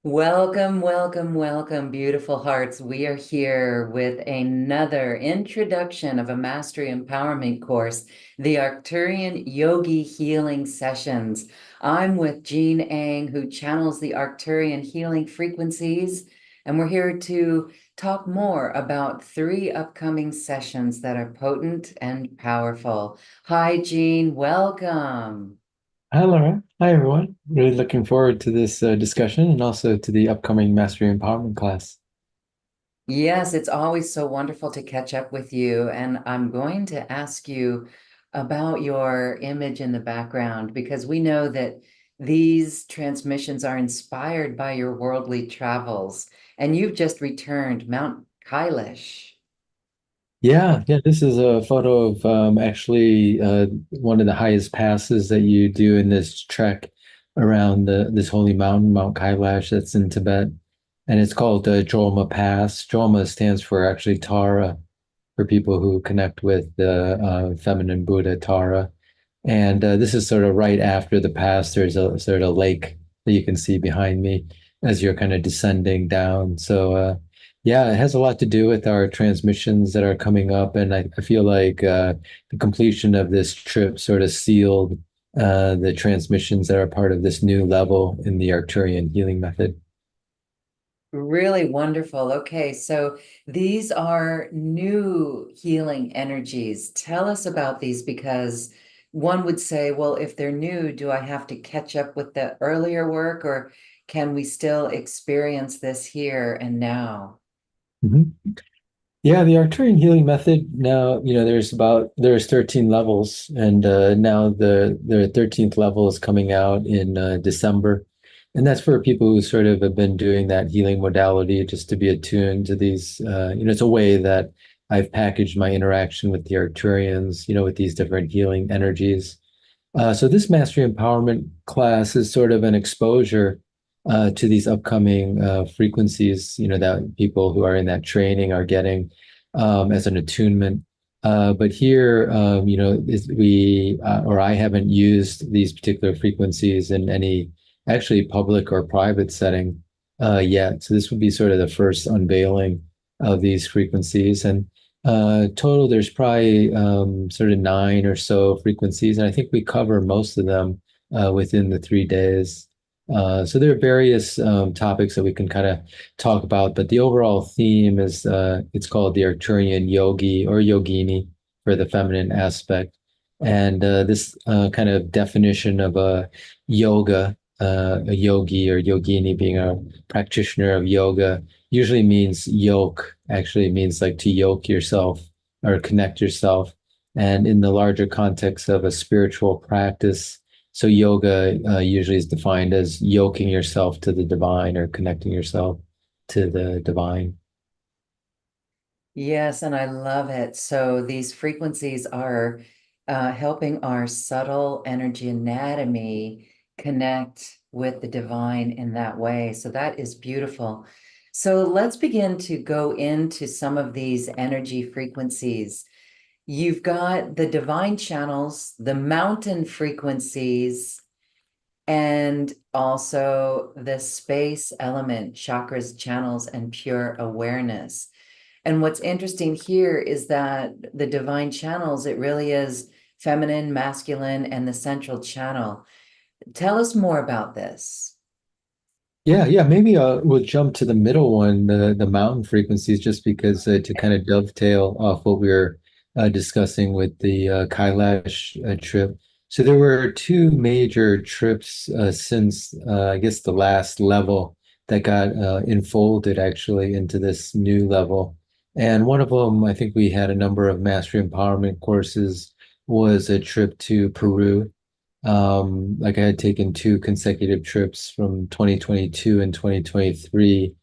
Welcome, welcome, welcome, beautiful hearts. We are here with another introduction of a mastery empowerment course, the Arcturian Yogi Healing Sessions. I'm with Jean Ang, who channels the Arcturian healing frequencies, and we're here to talk more about three upcoming sessions that are potent and powerful. Hi, Jean, welcome. Hi, Laura. Hi, everyone. Really looking forward to this discussion and also to the upcoming Mastery Empowerment class. Yes, it's always so wonderful to catch up with you. And I'm going to ask you about your image in the background because we know that these transmissions are inspired by your worldly travels. And you've just returned Mount Kailash. Yeah, this is a photo of actually one of the highest passes that you do in this trek around this holy mountain, Mount Kailash, that's in Tibet. And it's called the Jolma Pass. Jolma stands for actually Tara, for people who connect with the feminine Buddha Tara. And this is sort of right after the pass. There's a sort of lake that you can see behind me as you're kind of descending down. So, yeah, it has a lot to do with our transmissions that are coming up. And I feel like the completion of this trip sort of sealed the transmissions that are part of this new level in the Arcturian healing method. Really wonderful. Okay, so these are new healing energies. Tell us about these because one would say, well, if they're new, do I have to catch up with the earlier work or can we still experience this here and now? Mhm. Yeah, the Arcturian healing method now, there's 13 levels, and now the 13th level is coming out in December. And that's for people who sort of have been doing that healing modality just to be attuned to these, it's a way that I've packaged my interaction with the Arcturians, with these different healing energies. So this mastery empowerment class is sort of an exposure to these upcoming frequencies, that people who are in that training are getting as an attunement. But here, or I haven't used these particular frequencies in any actually public or private setting yet. So this would be sort of the first unveiling of these frequencies. And total, there's probably sort of nine or so frequencies, and I think we cover most of them within the 3 days. So there are various topics that we can kind of talk about, but the overall theme is it's called the Arcturian Yogi or Yogini for the feminine aspect. And this kind of definition of a yogi or yogini being a practitioner of yoga usually means yoke, actually means like to yoke yourself or connect yourself. And in the larger context of a spiritual practice, so yoga usually is defined as yoking yourself to the divine or connecting yourself to the divine. Yes, and I love it. So these frequencies are helping our subtle energy anatomy connect with the divine in that way. So that is beautiful. So let's begin to go into some of these energy frequencies. You've got the divine channels, the mountain frequencies, and also the space element, chakras, channels, and pure awareness. And what's interesting here is that the divine channels, it really is feminine, masculine, and the central channel. Tell us more about this. Yeah. Maybe we'll jump to the middle one, the mountain frequencies, just because to kind of dovetail off what we were discussing with the Kailash trip. So there were two major trips since I guess the last level that got enfolded actually into this new level. And one of them, I think we had a number of mastery empowerment courses, was a trip to Peru. Like I had taken two consecutive trips from 2022 and 2023.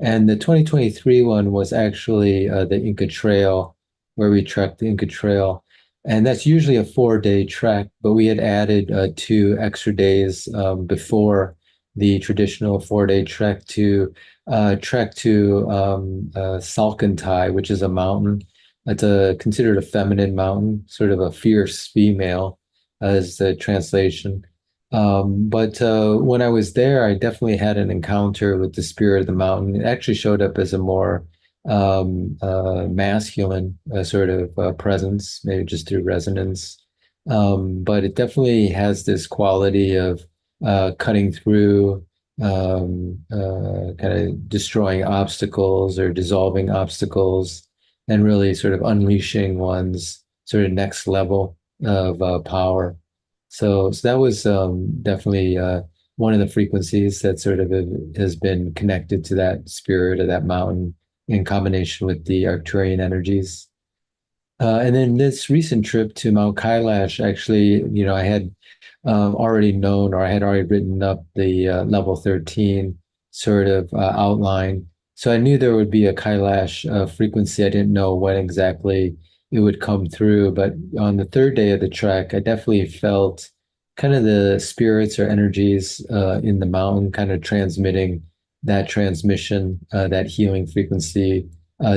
And the 2023 one was actually the Inca Trail, where we trekked the Inca Trail. And that's usually a 4 day trek, but we had added 2 extra days before the traditional 4 day trek to Salcantay, which is a mountain. It's considered a feminine mountain, sort of a fierce female as the translation. But when I was there, I definitely had an encounter with the spirit of the mountain. It actually showed up as a more masculine sort of presence, maybe just through resonance. But it definitely has this quality of cutting through, kind of destroying obstacles or dissolving obstacles, and really sort of unleashing one's sort of next level of power. So that was definitely one of the frequencies that sort of has been connected to that spirit of that mountain in combination with the Arcturian energies. And then this recent trip to Mount Kailash, actually, I had already known, or I had already written up the level 13 sort of outline. So I knew there would be a Kailash frequency. I didn't know when exactly it would come through, but on the third day of the trek, I definitely felt kind of the spirits or energies in the mountain kind of transmitting that transmission, that healing frequency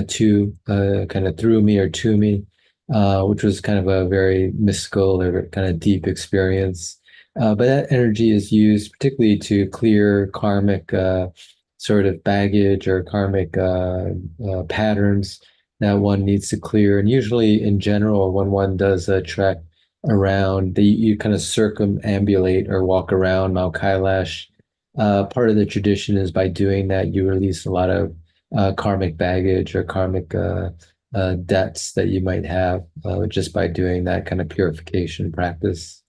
to kind of through me or to me, which was kind of a very mystical or kind of deep experience. But that energy is used particularly to clear karmic sort of baggage or karmic patterns that one needs to clear. And usually, in general, when one does a trek around, you kind of circumambulate or walk around Mount Kailash. Part of the tradition is by doing that, you release a lot of karmic baggage or karmic debts that you might have just by doing that kind of purification practice.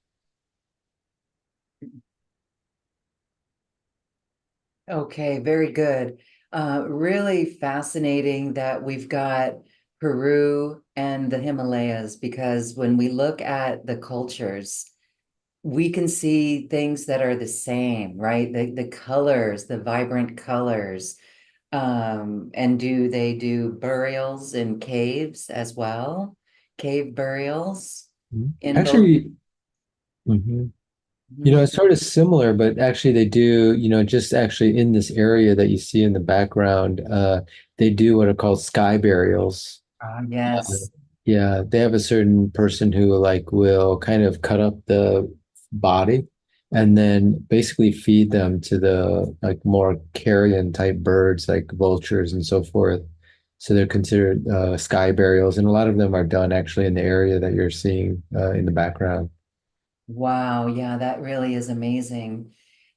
Okay, very good. Really fascinating that we've got Peru and the Himalayas because when we look at the cultures, we can see things that are the same, right? The colors, the vibrant colors. And do they do burials in caves as well? Cave burials Mhm. in both? Actually, mhm. Mhm. It's sort of similar, but actually they do, just actually in this area that you see in the background, they do what are called sky burials. Uh, Yes. yeah, they have a certain person who like will kind of cut up the body and then basically feed them to the like more carrion type birds like vultures and so forth. So they're considered sky burials, and a lot of them are done actually in the area that you're seeing in the background. Wow. Yeah, that really is amazing.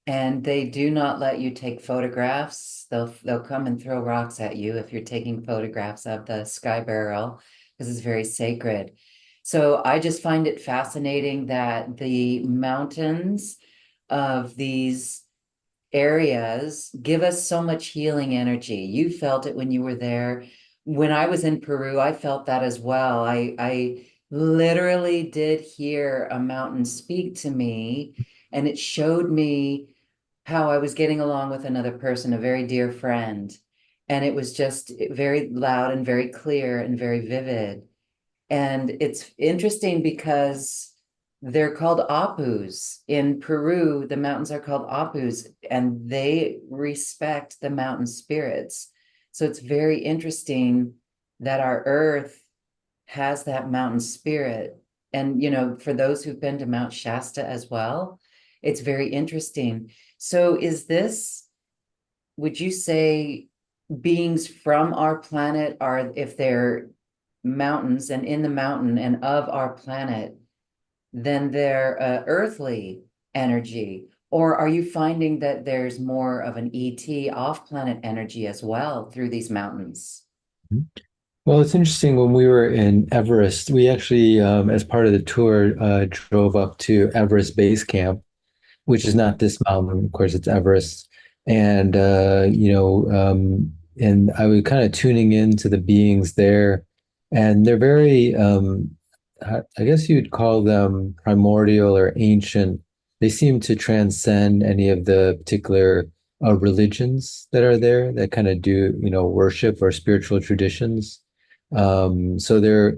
And they do not let you take photographs. They'll come and throw rocks at you if you're taking photographs of the sky barrel because it's very sacred. So I just find it fascinating that the mountains of these areas give us so much healing energy. You felt it when you were there. When I was in Peru, I felt that as well. I literally did hear a mountain speak to me, and it showed me how I was getting along with another person, a very dear friend. And it was just very loud and very clear and very vivid. And it's interesting because they're called apus. In Peru, the mountains are called apus, and they respect the mountain spirits. So it's very interesting that our earth has that mountain spirit. And, for those who've been to Mount Shasta as well, it's very interesting. So would you say beings from our planet are, if they're mountains and in the mountain and of our planet, then they're earthly energy? Or are you finding that there's more of an ET off-planet energy as well through these mountains? Well, it's interesting. When we were in Everest, we actually, as part of the tour, drove up to Everest Base Camp, which is not this mountain. Of course, it's Everest. And and I was kind of tuning into the beings there, and they're very, I guess you'd call them primordial or ancient. They seem to transcend any of the particular religions that are there that kind of do, worship or spiritual traditions. So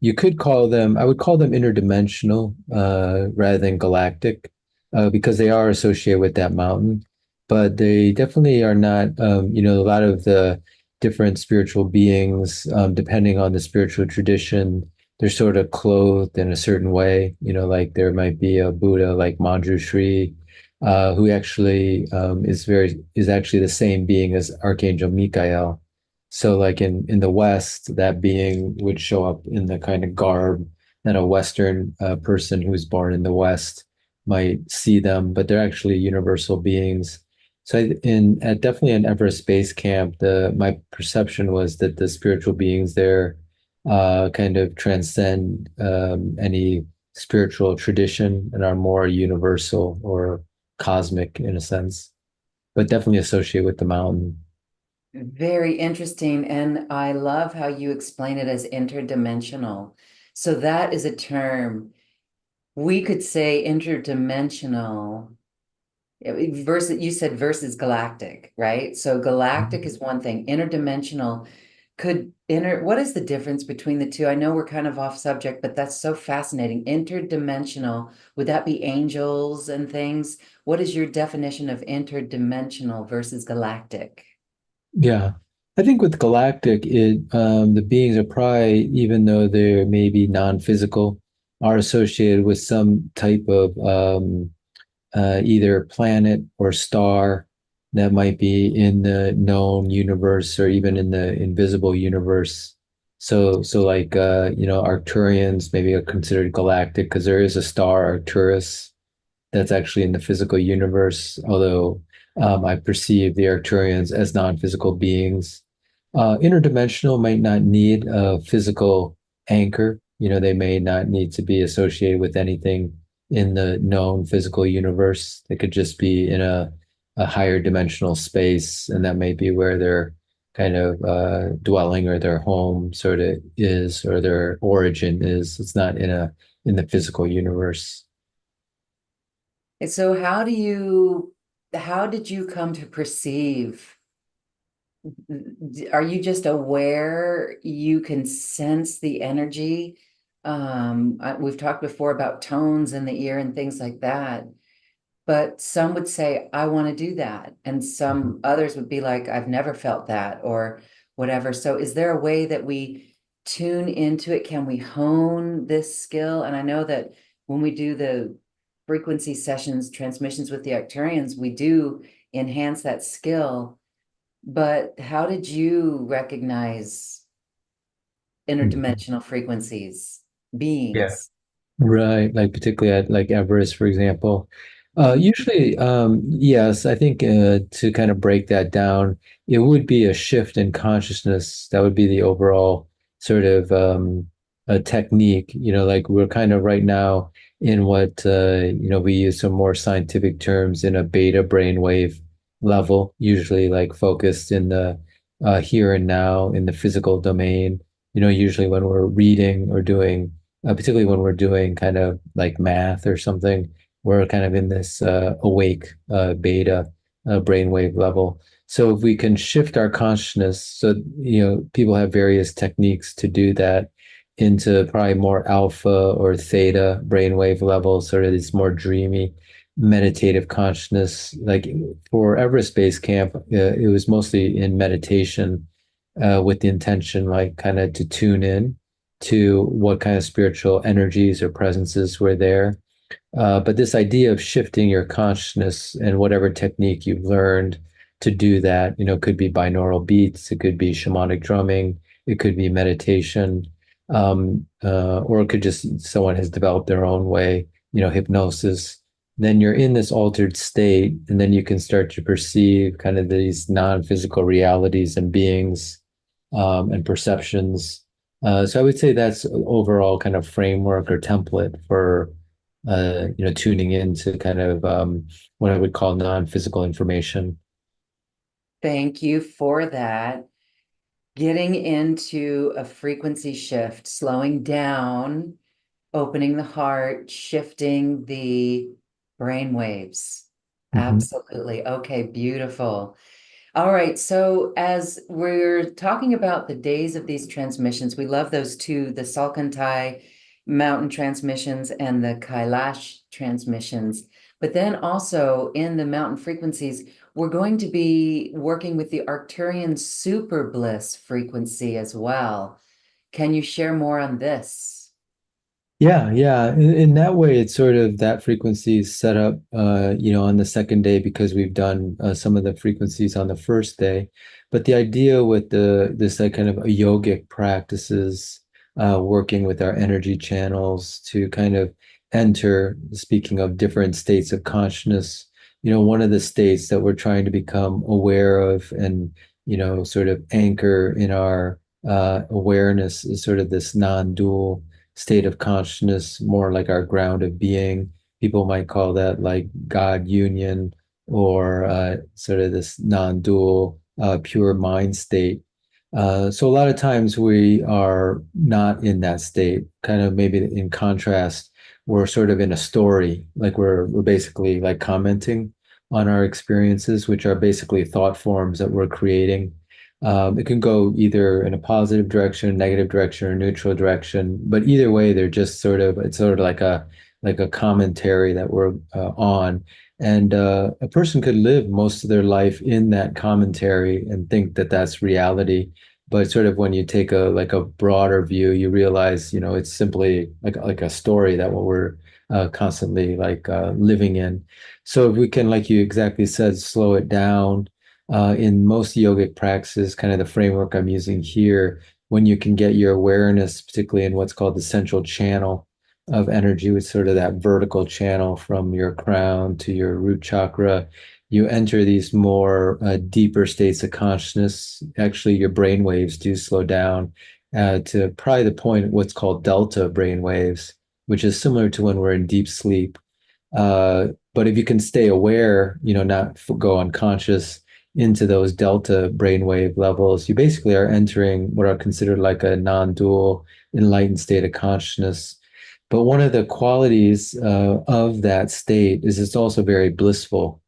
you could call them, I would call them interdimensional, rather than galactic, because they are associated with that mountain. But they definitely are not, a lot of the different spiritual beings, depending on the spiritual tradition, they're sort of clothed in a certain way. Like there might be a Buddha like Manjushri, who actually is actually the same being as Archangel Michael. So like in the West, that being would show up in the kind of garb that a Western person who's born in the West might see them, but they're actually universal beings. So at definitely an Everest Base Camp, the my perception was that the spiritual beings there kind of transcend any spiritual tradition and are more universal or cosmic in a sense, but definitely associate with the mountain. Very interesting. And I love how you explain it as interdimensional. So that is a term we could say interdimensional versus you said versus galactic, right? So galactic is one thing, interdimensional could inter what is the difference between the two? I know we're kind of off subject, but that's so fascinating. Interdimensional, would that be angels and things? What is your definition of interdimensional versus galactic? Yeah. I think with galactic, the beings are probably, even though they're maybe non-physical, are associated with some type of either planet or star that might be in the known universe or even in the invisible universe. So like Arcturians maybe are considered galactic because there is a star Arcturus that's actually in the physical universe, although I perceive the Arcturians as non-physical beings. Interdimensional might not need a physical anchor. They may not need to be associated with anything in the known physical universe. They could just be in a higher dimensional space, and that may be where their kind of dwelling or their home sort of is, or their origin is. It's not in the physical universe. And so how did you come to perceive? Are you just aware you can sense the energy? We've talked before about tones in the ear and things like that. But some would say, I want to do that. And some others would be like, I've never felt that or whatever. So is there a way that we tune into it? Can we hone this skill? And I know that when we do the frequency sessions, transmissions with the Arcturians, we do enhance that skill. But how did you recognize Mhm. interdimensional frequencies, Yeah. beings? Right, like particularly at like Everest, for example. Mhm. Usually, yes, I think to kind of break that down, it would be a shift in consciousness. That would be the overall sort of a technique. Like we're kind of right now in what we use some more scientific terms in a beta brainwave level, usually like focused in the here and now in the physical domain. Usually when we're reading or doing particularly when we're doing kind of like math or something, we're kind of in this awake beta brainwave level. So if we can shift our consciousness, so people have various techniques to do that into probably more alpha or theta brainwave levels, sort of this more dreamy meditative consciousness. Like for Everest Base Camp, it was mostly in meditation with the intention, like kind of to tune in to what kind of spiritual energies or presences were there. But this idea of shifting your consciousness and whatever technique you've learned to do that, could be binaural beats, it could be shamanic drumming, it could be meditation, or it could just someone has developed their own way, hypnosis. Then you're in this altered state, and then you can start to perceive kind of these non-physical realities and beings and perceptions. So I would say that's overall kind of framework or template for tuning into kind of what I would call non-physical information. Thank you for that. Getting into a frequency shift, slowing down, opening the heart, shifting the brain waves. Mhm. Absolutely. Okay, beautiful. All right. So, as we're talking about the days of these transmissions, we love those two, the Salkantai mountain transmissions and the Kailash transmissions. But then also in the mountain frequencies, we're going to be working with the Arcturian super bliss frequency as well. Can you share more on this? Yeah, yeah. In that way, it's sort of that frequency is set up, on the second day because we've done some of the frequencies on the first day. But the idea with the this like kind of yogic practices, working with our energy channels to kind of enter, speaking of different states of consciousness, one of the states that we're trying to become aware of and, sort of anchor in our awareness is sort of this non-dual state of consciousness, more like our ground of being. People might call that like God union or sort of this non-dual, pure mind state. So a lot of times we are not in that state. Kind of maybe in contrast, we're sort of in a story, like we're basically like commenting on our experiences, which are basically thought forms that we're creating. It can go either in a positive direction, negative direction, or neutral direction. But either way, they're just sort of it's sort of like a commentary that we're on. And a person could live most of their life in that commentary and think that that's reality. But sort of when you take a like a broader view, you realize, it's simply like a story that what we're constantly like living in. So if we can, like you exactly said, slow it down in most yogic practices, kind of the framework I'm using here, when you can get your awareness, particularly in what's called the central channel of energy, with sort of that vertical channel from your crown to your root chakra, you enter these more deeper states of consciousness. Actually, your brain waves do slow down to probably the point what's called delta brain waves, which is similar to when we're in deep sleep. But if you can stay aware, not go unconscious into those delta brainwave levels, you basically are entering what are considered like a non-dual enlightened state of consciousness. But one of the qualities of that state is it's also very blissful.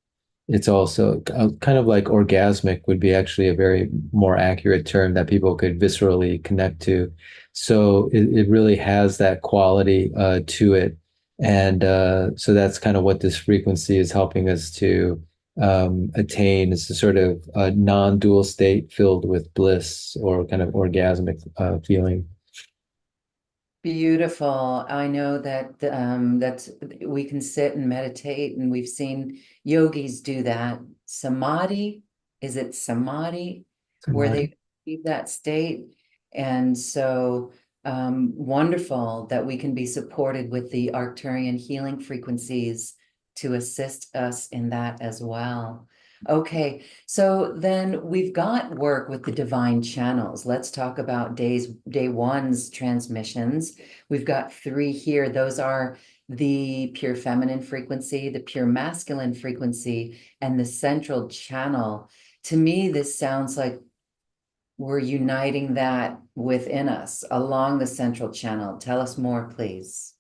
It's also kind of like orgasmic would be actually a very more accurate term that people could viscerally connect to. So it really has that quality to it. And so that's kind of what this frequency is helping us to attain is a sort of a non-dual state filled with bliss or kind of orgasmic feeling. Beautiful. I know that that's we can sit and meditate, and we've seen yogis do that. Samadhi, is it samadhi, where Samadhi. they achieve that state? And so wonderful that we can be supported with the Arcturian healing frequencies to assist us in that as well. Okay, so then we've got work with the divine channels. Let's talk about day one's transmissions. We've got three here. Those are the pure feminine frequency, the pure masculine frequency, and the central channel. To me, this sounds like we're uniting that within us along the central channel. Tell us more, please.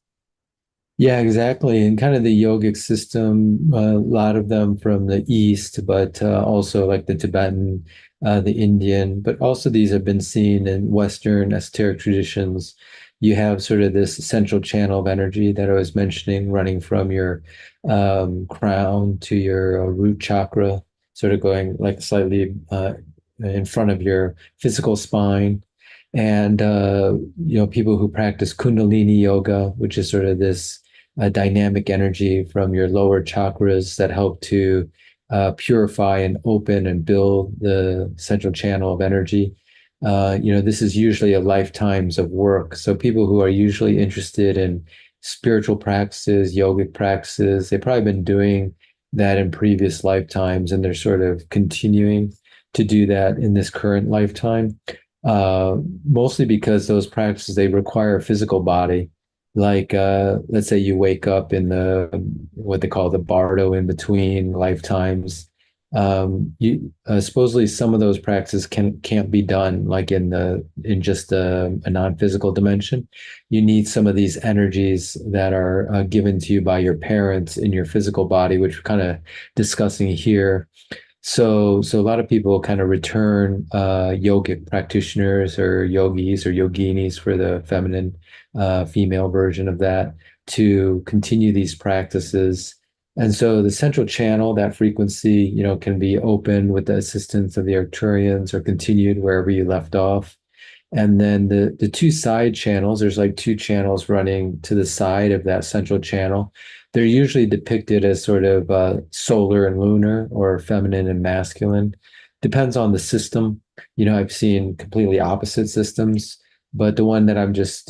Yeah, exactly. And kind of the yogic system, a lot of them from the East, but also like the Tibetan, the Indian, but also these have been seen in Western esoteric traditions. You have sort of this central channel of energy that I was mentioning running from your crown to your root chakra, sort of going like slightly in front of your physical spine. And, people who practice Kundalini yoga, which is sort of this dynamic energy from your lower chakras that help to purify and open and build the central channel of energy. This is usually a lifetimes of work. So people who are usually interested in spiritual practices, yogic practices, they've probably been doing that in previous lifetimes, and they're sort of continuing to do that in this current lifetime. Mostly because those practices they require a physical body like let's say you wake up in the what they call the bardo in between lifetimes. You supposedly some of those practices can't be done like in just a non-physical dimension. You need some of these energies that are given to you by your parents in your physical body, which we're kind of discussing here. So a lot of people kind of return yogic practitioners or yogis or yoginis for the feminine, female version of that to continue these practices. And so the central channel, that frequency, can be opened with the assistance of the Arcturians or continued wherever you left off. And then the two side channels, there's like two channels running to the side of that central channel. They're usually depicted as sort of solar and lunar or feminine and masculine. Depends on the system. I've seen completely opposite systems, but the one that I'm just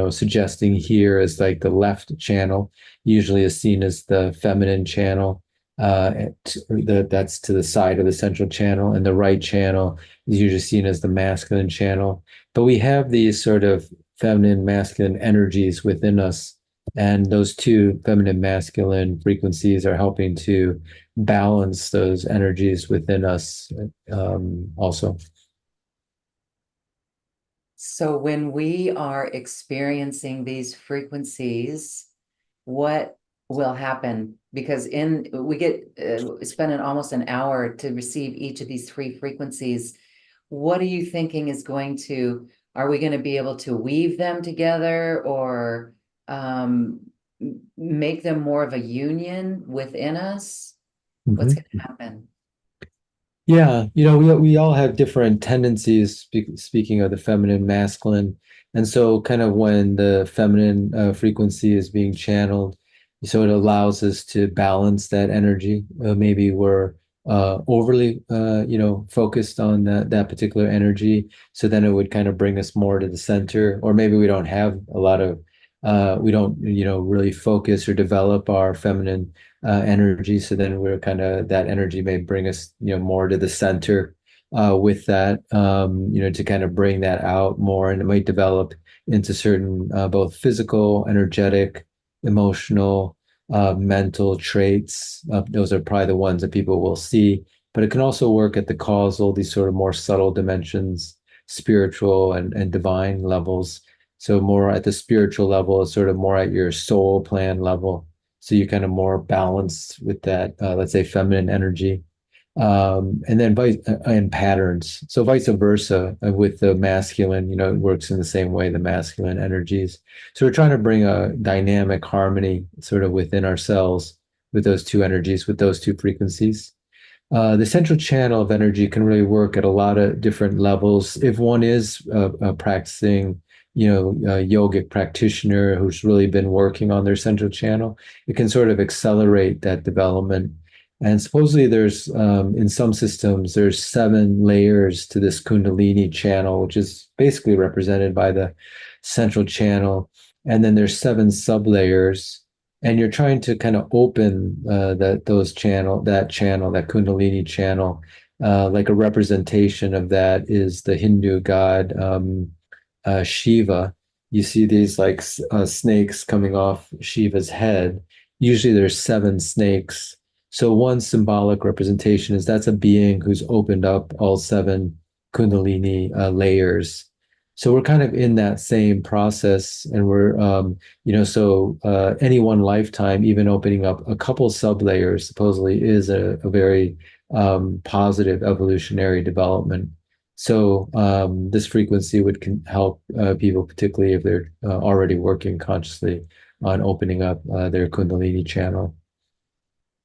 suggesting here is like the left channel usually is seen as the feminine channel. That's to the side of the central channel, and the right channel is usually seen as the masculine channel. But we have these sort of feminine, masculine energies within us. And those two feminine, masculine frequencies are helping to balance those energies within us also. So when we are experiencing these frequencies, what will happen? Because in we get spending almost an hour to receive each of these three frequencies. What are you thinking is going to, are we going to be able to weave them together or um, make them more of a union within us? What's Mhm. going to happen? Yeah, we all have different tendencies, speaking of the feminine, masculine. And so kind of when the feminine frequency is being channeled, so it allows us to balance that energy. Maybe we're overly focused on that particular energy. So then it would kind of bring us more to the center, or maybe we don't have a lot of we don't, really focus or develop our feminine energy. So then we're kind of that energy may bring us, more to the center with that, to kind of bring that out more, and it might develop into certain both physical, energetic, emotional, mental traits. Those are probably the ones that people will see, but it can also work at the causal, these sort of more subtle dimensions, spiritual and divine levels. So more at the spiritual level is sort of more at your soul plan level, so you're kind of more balanced with that, let's say, feminine energy, and then vice and patterns. So vice versa with the masculine, it works in the same way, the masculine energies. So we're trying to bring a dynamic harmony sort of within ourselves with those two energies, with those two frequencies. The central channel of energy can really work at a lot of different levels. If one is practicing, a yogic practitioner who's really been working on their central channel, it can sort of accelerate that development. And supposedly there's, in some systems, there's 7 layers to this Kundalini channel, which is basically represented by the central channel. And then there's 7 sublayers, and you're trying to kind of open that Kundalini channel. Like a representation of that is the Hindu god Shiva. You see these like snakes coming off Shiva's head. Usually there's 7 snakes. So one symbolic representation is that's a being who's opened up all 7 Kundalini layers. So we're kind of in that same process, and we're any one lifetime, even opening up a couple sub layers, supposedly is a very positive evolutionary development. So this frequency would help people, particularly if they're already working consciously on opening up their Kundalini channel.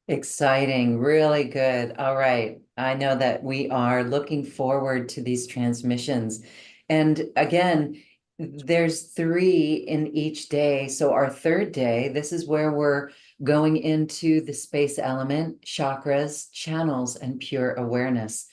Exciting, really good. All right. I know that we are looking forward to these transmissions. And again, there's three in each day. So our third day, this is where we're going into the space element, chakras, channels, and pure awareness.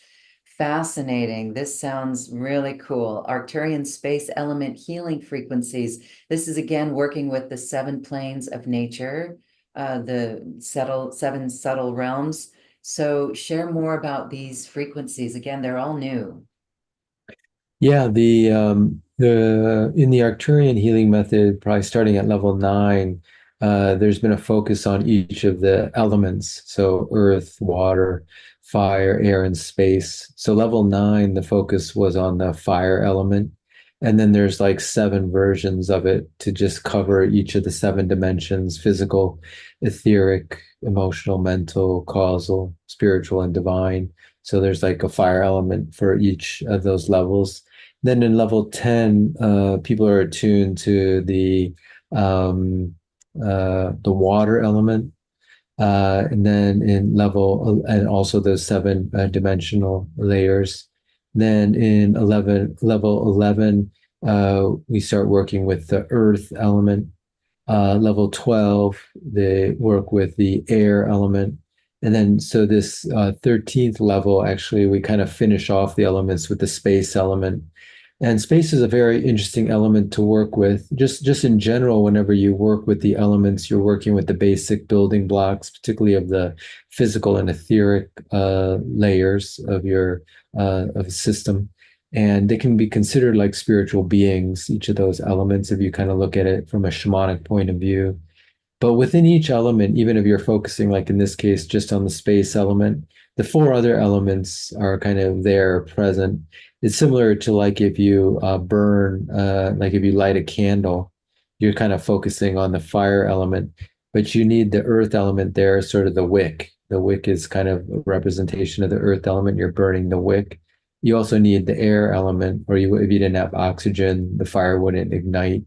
Fascinating. This sounds really cool. Arcturian space element healing frequencies. This is again working with the 7 planes of nature, the 7 subtle realms. So share more about these frequencies. Again, they're all new. Yeah, the in the Arcturian healing method, probably starting at level 9, there's been a focus on each of the elements, so earth, water, fire, air, and space. So level 9, the focus was on the fire element, and then there's like 7 versions of it to just cover each of the 7 dimensions: physical, etheric, emotional, mental, causal, spiritual, and divine. So there's like a fire element for each of those levels. Then in level 10, people are attuned to the water element. And then in level, and also those 7 dimensional layers. Then in 11, level 11, we start working with the earth element. Level 12, they work with the air element. And then, so this 13th level, actually, we kind of finish off the elements with the space element. And space is a very interesting element to work with. Just in general, whenever you work with the elements, you're working with the basic building blocks, particularly of the physical and etheric layers of your of a system. And they can be considered like spiritual beings, each of those elements, if you kind of look at it from a shamanic point of view. But within each element, even if you're focusing, like in this case, just on the space element, the four other elements are kind of there present. It's similar to like if you like if you light a candle, you're kind of focusing on the fire element, but you need the earth element there, sort of the wick. The wick is kind of a representation of the earth element. You're burning the wick. You also need the air element, or if you didn't have oxygen, the fire wouldn't ignite.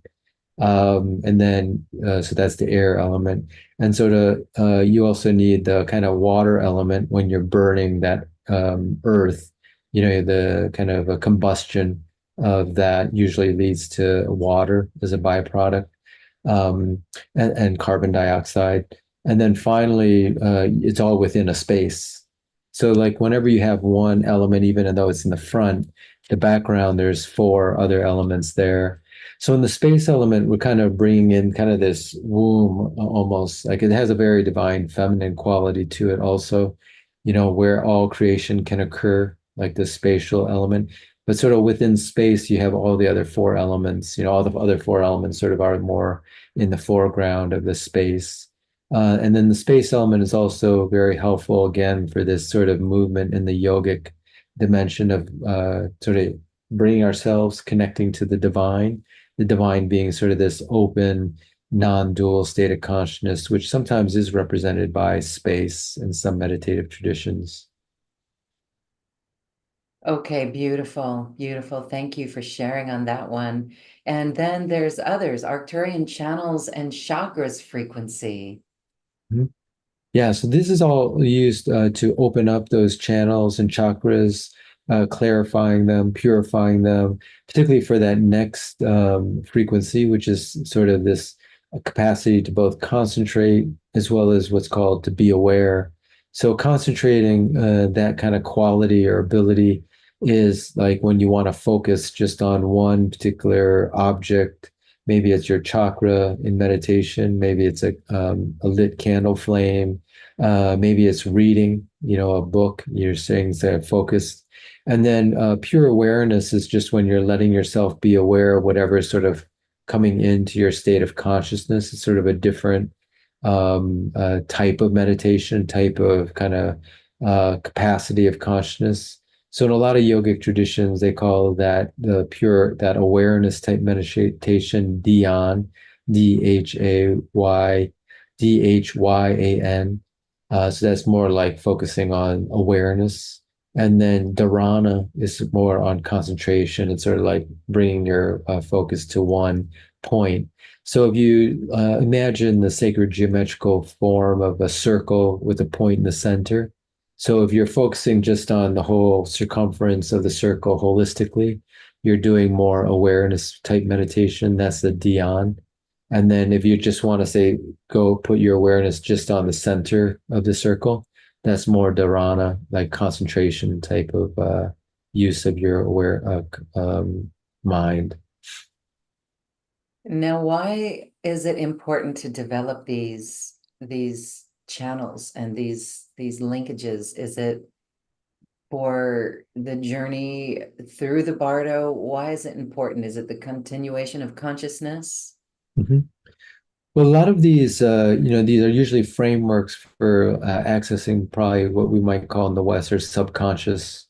And then, so that's the air element. And so you also need the kind of water element when you're burning that earth, the kind of a combustion of that usually leads to water as a byproduct, and carbon dioxide. And then finally, it's all within a space. So like whenever you have one element, even though it's in the front, the background, there's four other elements there. So in the space element, we're kind of bringing in kind of this womb almost, like it has a very divine feminine quality to it also, where all creation can occur, like the spatial element. But sort of within space, you have all the other four elements, all the other four elements sort of are more in the foreground of the space. And then the space element is also very helpful again for this sort of movement in the yogic dimension of sort of bringing ourselves connecting to the divine being sort of this open, non-dual state of consciousness, which sometimes is represented by space in some meditative traditions. Okay, beautiful, beautiful. Thank you for sharing on that one. And then there's others, Arcturian channels and chakras frequency. Mhm. Yeah, so this is all used to open up those channels and chakras, clarifying them, purifying them, particularly for that next frequency, which is sort of this capacity to both concentrate as well as what's called to be aware. So concentrating that kind of quality or ability is like when you want to focus just on one particular object. Maybe it's your chakra in meditation. Maybe it's a lit candle flame. Maybe it's reading, a book. You're saying that focus. And then pure awareness is just when you're letting yourself be aware of whatever is sort of coming into your state of consciousness. It's sort of a different type of meditation, type of kind of capacity of consciousness. So in a lot of yogic traditions, they call that awareness type meditation dhyan, Dhyan. So that's more like focusing on awareness. And then dharana is more on concentration. It's sort of like bringing your focus to one point. So if you imagine the sacred geometrical form of a circle with a point in the center, so if you're focusing just on the whole circumference of the circle holistically, you're doing more awareness type meditation. That's the dhyan. And then if you just want to say, go put your awareness just on the center of the circle, that's more dharana, like concentration type of use of your mind. Now, why is it important to develop these channels and these linkages? Is it for the journey through the bardo? Why is it important? Is it the continuation of consciousness? Mhm. Well, a lot of these are usually frameworks for accessing probably what we might call in the West or subconscious.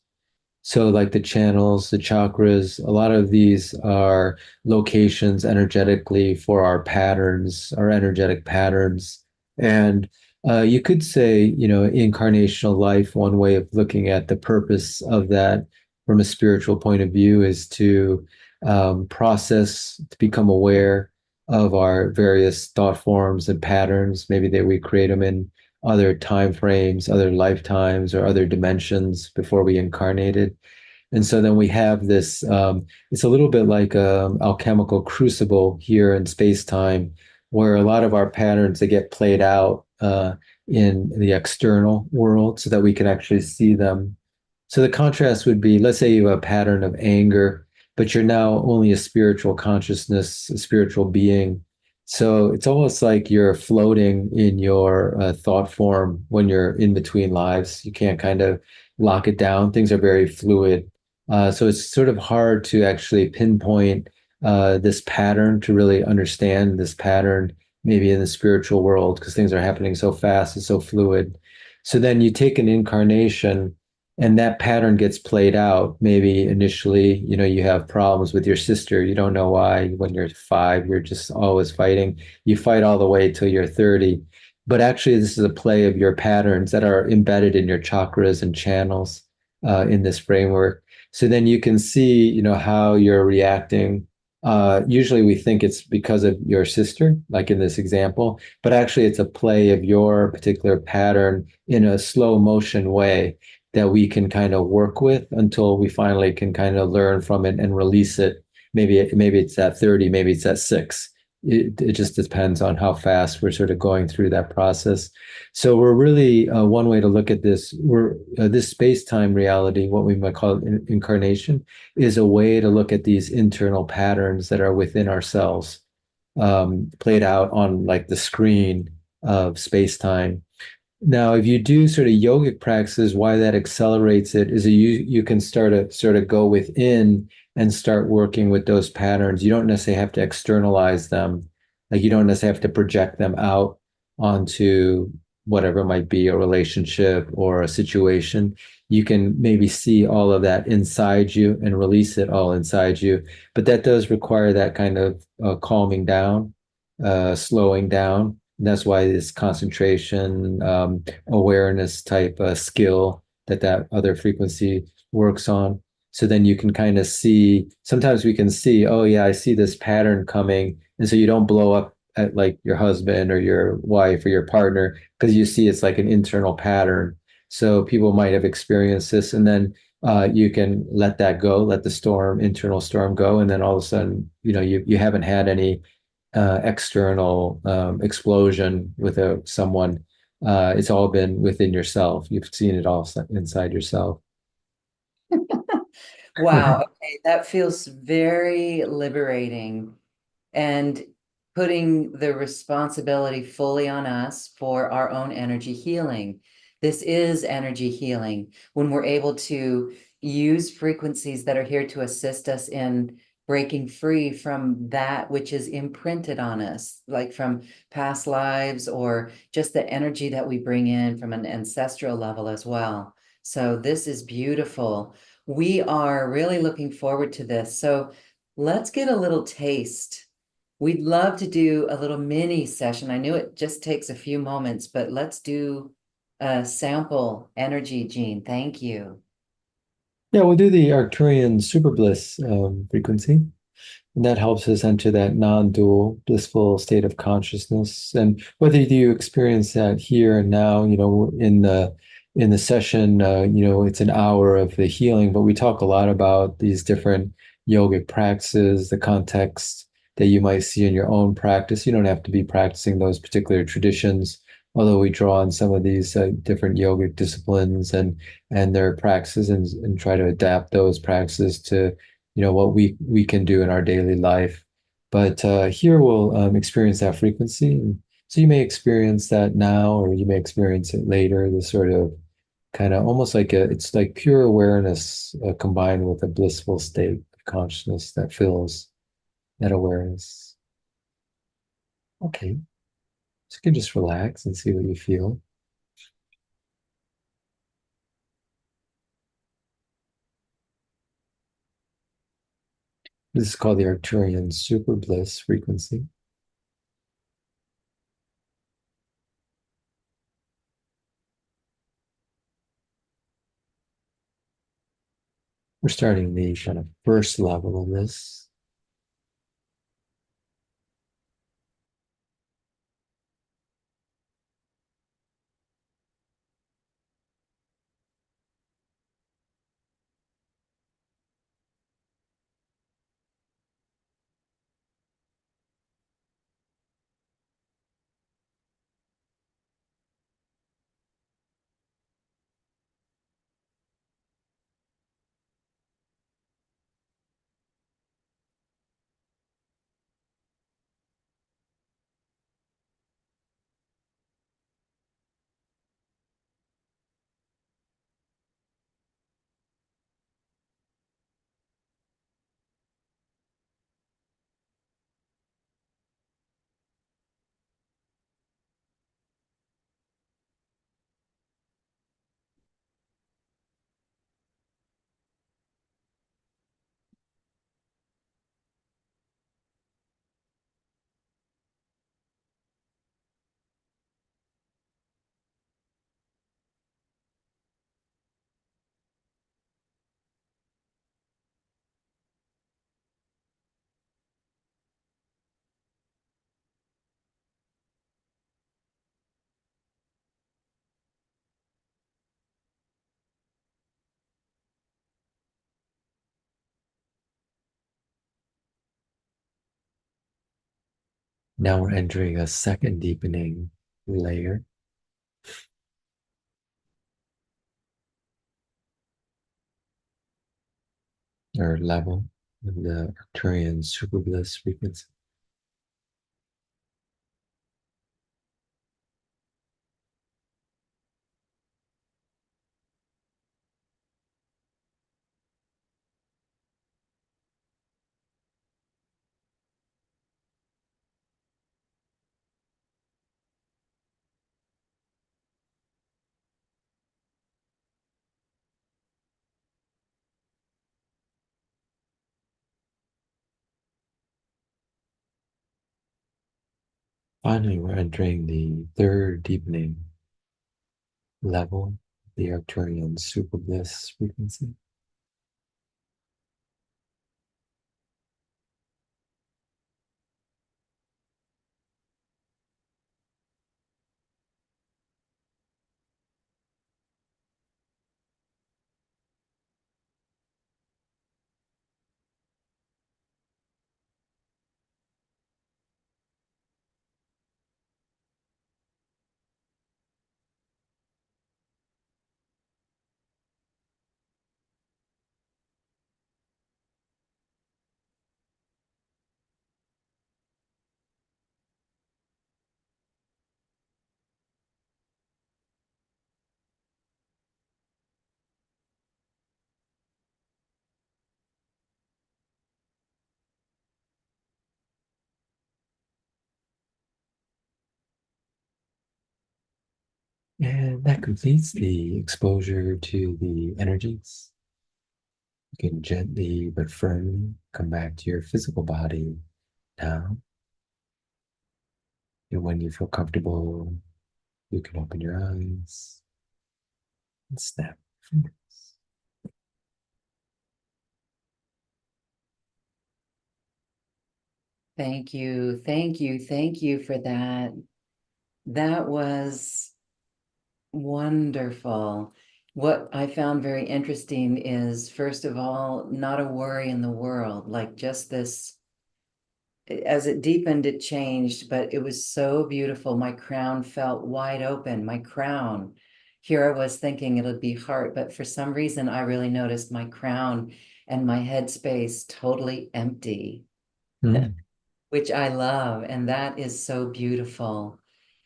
So, like the channels, the chakras, a lot of these are locations energetically for our patterns, our energetic patterns. And you could say, incarnational life, one way of looking at the purpose of that from a spiritual point of view is to process, to become aware of our various thought forms and patterns. Maybe that we create them in other time frames, other lifetimes, or other dimensions before we incarnated. And so then we have this, it's a little bit like a alchemical crucible here in space-time, where a lot of our patterns they get played out in the external world so that we can actually see them. So the contrast would be, let's say you have a pattern of anger, but you're now only a spiritual consciousness, a spiritual being. So it's almost like you're floating in your thought form when you're in between lives. You can't kind of lock it down. Things are very fluid. So it's sort of hard to actually pinpoint this pattern to really understand this pattern, maybe in the spiritual world, because things are happening so fast and so fluid. So then you take an incarnation and that pattern gets played out. Maybe initially, you have problems with your sister. You don't know why. When you're 5, you're just always fighting. You fight all the way till you're 30. But actually, this is a play of your patterns that are embedded in your chakras and channels in this framework. So then you can see, how you're reacting. Usually we think it's because of your sister, like in this example, but actually it's a play of your particular pattern in a slow motion way that we can kind of work with until we finally can kind of learn from it and release it. Maybe it's at 30, maybe it's at 6. It just depends on how fast we're sort of going through that process. So we're really one way to look at this. We're this space-time reality, what we might call incarnation, is a way to look at these internal patterns that are within ourselves, played out on like the screen of space-time. Now, if you do sort of yogic practices, why that accelerates it is that you can start to sort of go within and start working with those patterns. You don't necessarily have to externalize them. Like you don't necessarily have to project them out onto whatever it might be, a relationship or a situation. You can maybe see all of that inside you and release it all inside you. But that does require that kind of calming down, slowing down. And that's why this concentration, awareness type skill that other frequency works on. So then you can kind of see, sometimes we can see, oh yeah, I see this pattern coming. And so you don't blow up at like your husband or your wife or your partner because you see it's like an internal pattern. So people might have experienced this and then you can let that go, let the storm, internal storm go. And then all of a sudden, you haven't had any external explosion with someone. It's all been within yourself. You've seen it all inside yourself. Wow. Okay. That feels very liberating and putting the responsibility fully on us for our own energy healing. This is energy healing when we're able to use frequencies that are here to assist us in breaking free from that which is imprinted on us, like from past lives or just the energy that we bring in from an ancestral level as well. So this is beautiful. We are really looking forward to this. So let's get a little taste. We'd love to do a little mini session. I knew it just takes a few moments, but let's do a sample energy, Jean. Thank you. Yeah, we'll do the Arcturian super bliss frequency. And that helps us enter that non-dual blissful state of consciousness. And whether you experience that here and now, in the session, it's an hour of the healing, but we talk a lot about these different yogic practices, the context that you might see in your own practice. You don't have to be practicing those particular traditions, although we draw on some of these different yogic disciplines and their practices and try to adapt those practices to what we can do in our daily life. But here we'll experience that frequency. And so you may experience that now, or you may experience it later. This sort of kind of almost like it's like pure awareness combined with a blissful state of consciousness that fills that awareness. Okay, so you can just relax and see what you feel. This is called the Arcturian super bliss frequency. We're starting the kind of first level of this. Now we're entering a second deepening layer or level of the Arcturian super bliss frequency. Finally, we're entering the third deepening level, the Arcturian super bliss frequency. And that completes the exposure to the energies. You can gently but firmly come back to your physical body now. And when you feel comfortable, you can open your eyes and snap your fingers. Thank you. Thank you. Thank you for that. That was wonderful. What I found very interesting is, first of all, not a worry in the world, like just this, as it deepened, it changed, but it was so beautiful. My crown felt wide open. My crown. Here I was thinking it'll be heart, but for some reason, I really noticed my crown and my head space totally empty, Mm. which I love. And that is so beautiful.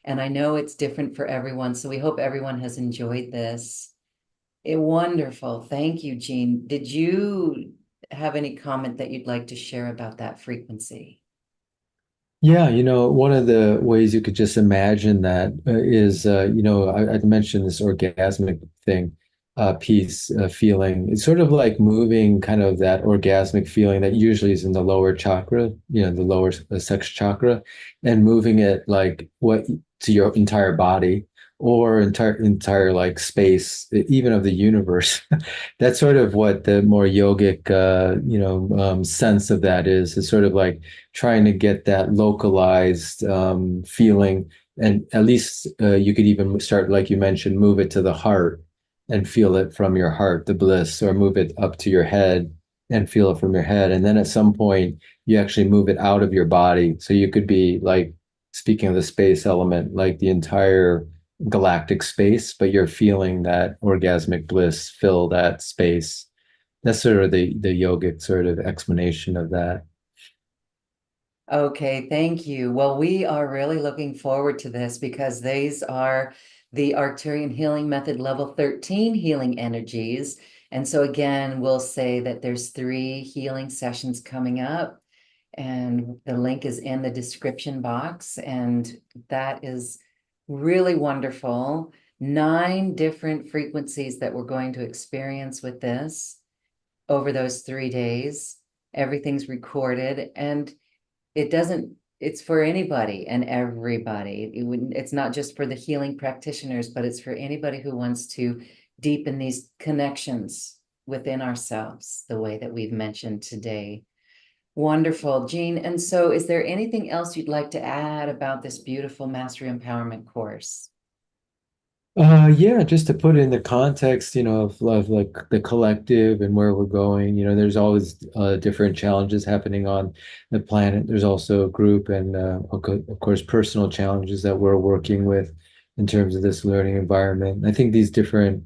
And I know it's different for everyone. So we hope everyone has enjoyed this. Wonderful. Thank you, Jean. Did you have any comment that you'd like to share about that frequency? Yeah, one of the ways you could just imagine that is, I mentioned this orgasmic thing, piece, feeling. It's sort of like moving kind of that orgasmic feeling that usually is in the lower chakra, the lower sex chakra, and moving it like what to your entire body or entire like space, even of the universe. That's sort of what the more yogic, sense of that is sort of like trying to get that localized feeling. And at least you could even start, like you mentioned, move it to the heart and feel it from your heart, the bliss, or move it up to your head and feel it from your head. And then at some point, you actually move it out of your body. So you could be like, speaking of the space element, like the entire galactic space, but you're feeling that orgasmic bliss fill that space. That's sort of the yogic sort of explanation of that. Okay, thank you. Well, we are really looking forward to this because these are the Arcturian Healing Method Level 13 healing energies. And so again, we'll say that there's 3 healing sessions coming up, and the link is in the description box. And that is really wonderful. 9 different frequencies that we're going to experience with this over those 3 days. Everything's recorded, and it's for anybody and everybody. It's not just for the healing practitioners, but it's for anybody who wants to deepen these connections within ourselves, the way that we've mentioned today. Wonderful, Jean. And so, is there anything else you'd like to add about this beautiful Mastery Empowerment course? Yeah, just to put in the context, of like the collective and where we're going. There's always different challenges happening on the planet. There's also group and of course personal challenges that we're working with in terms of this learning environment. I think these different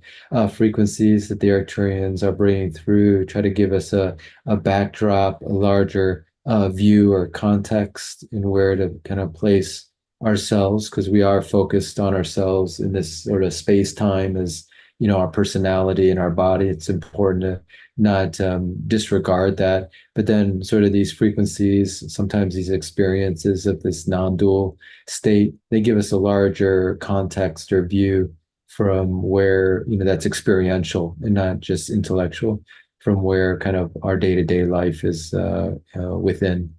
frequencies that the Arcturians are bringing through try to give us a backdrop, a larger view or context in where to kind of place ourselves, because we are focused on ourselves in this sort of space time as our personality and our body. It's important to not disregard that, but then sort of these frequencies, sometimes these experiences of this non-dual state, they give us a larger context or view from where that's experiential and not just intellectual, from where kind of our day-to-day life is within.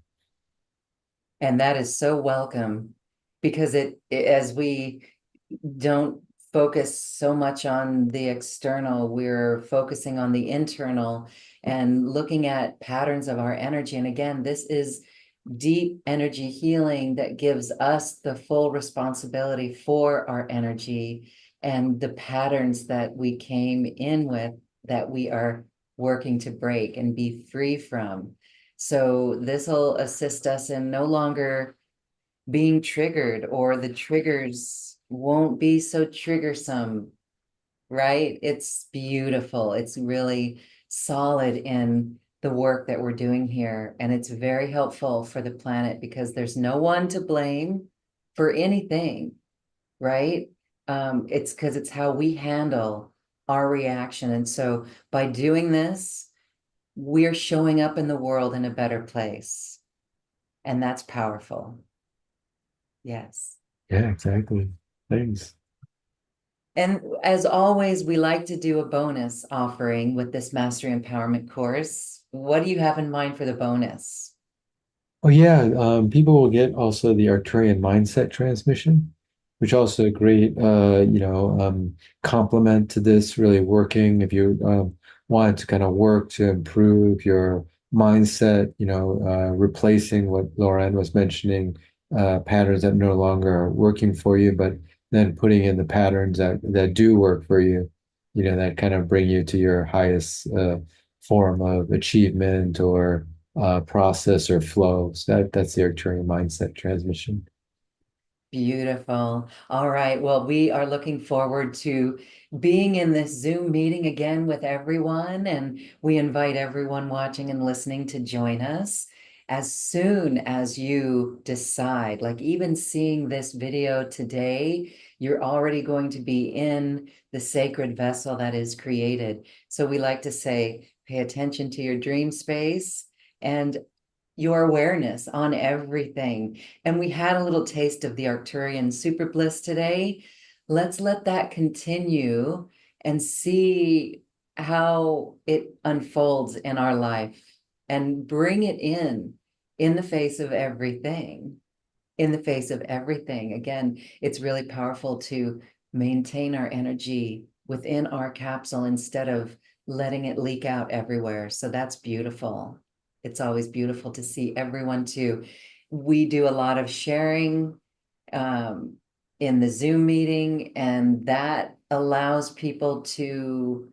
And that is so welcome because as we don't focus so much on the external, we're focusing on the internal and looking at patterns of our energy. And again, this is deep energy healing that gives us the full responsibility for our energy and the patterns that we came in with that we are working to break and be free from. So this will assist us in no longer being triggered, or the triggers won't be so triggersome, right? It's beautiful. It's really solid in the work that we're doing here. And it's very helpful for the planet because there's no one to blame for anything, right? It's because it's how we handle our reaction. And so by doing this, we're showing up in the world in a better place. And that's powerful. Yes. Yeah, exactly. Thanks. And as always, we like to do a bonus offering with this Mastery Empowerment course. What do you have in mind for the bonus? Oh yeah, people will get also the Arcturian mindset transmission, which also a great complement to this really working if you want to kind of work to improve your mindset, replacing what Lauren was mentioning, patterns that no longer are working for you, but then putting in the patterns that do work for you, that kind of bring you to your highest form of achievement or process or flow. So that's the Arcturian mindset transmission. Beautiful. All right. Well, we are looking forward to being in this Zoom meeting again with everyone, and we invite everyone watching and listening to join us as soon as you decide. Like even seeing this video today, you're already going to be in the sacred vessel that is created. So we like to say, pay attention to your dream space and your awareness on everything. And we had a little taste of the Arcturian super bliss today. Let's let that continue and see how it unfolds in our life and bring it in the face of everything. In the face of everything. Again, it's really powerful to maintain our energy within our capsule instead of letting it leak out everywhere. So that's beautiful. It's always beautiful to see everyone too. We do a lot of sharing um, in the Zoom meeting, and that allows people to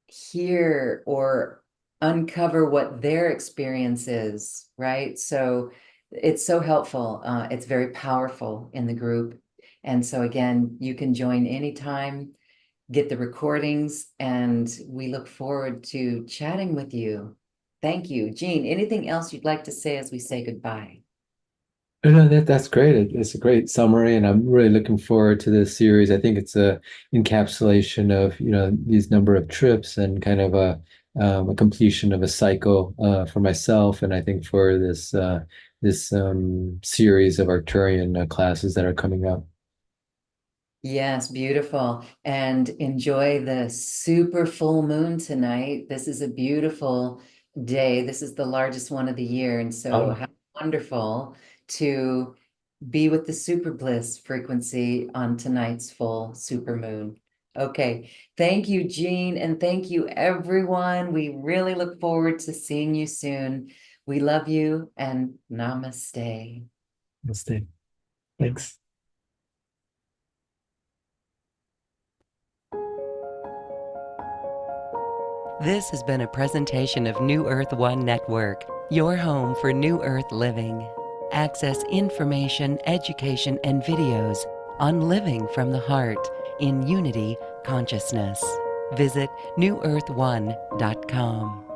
hear or uncover what their experience is, right? So it's so helpful. It's very powerful in the group. And so again, you can join anytime, get the recordings, and we look forward to chatting with you. Thank you. Jean, anything else you'd like to say as we say goodbye? No, that's great. It's a great summary, and I'm really looking forward to this series. I think it's a encapsulation of, these number of trips and kind of a completion of a cycle for myself, and I think for this series of Arcturian classes that are coming up. Yes, beautiful. And enjoy the super full moon tonight. This is a beautiful day. This is the largest one of the year. And so Oh, how wonderful to be with the super bliss frequency on tonight's full super moon. Okay. Thank you, Jean. And thank you, everyone. We really look forward to seeing you soon. We love you and namaste. let's stay. Thanks. This has been a presentation of New Earth One Network, your home for New Earth living. Access information, education, and videos on living from the heart in unity consciousness. Visit newearth1.com.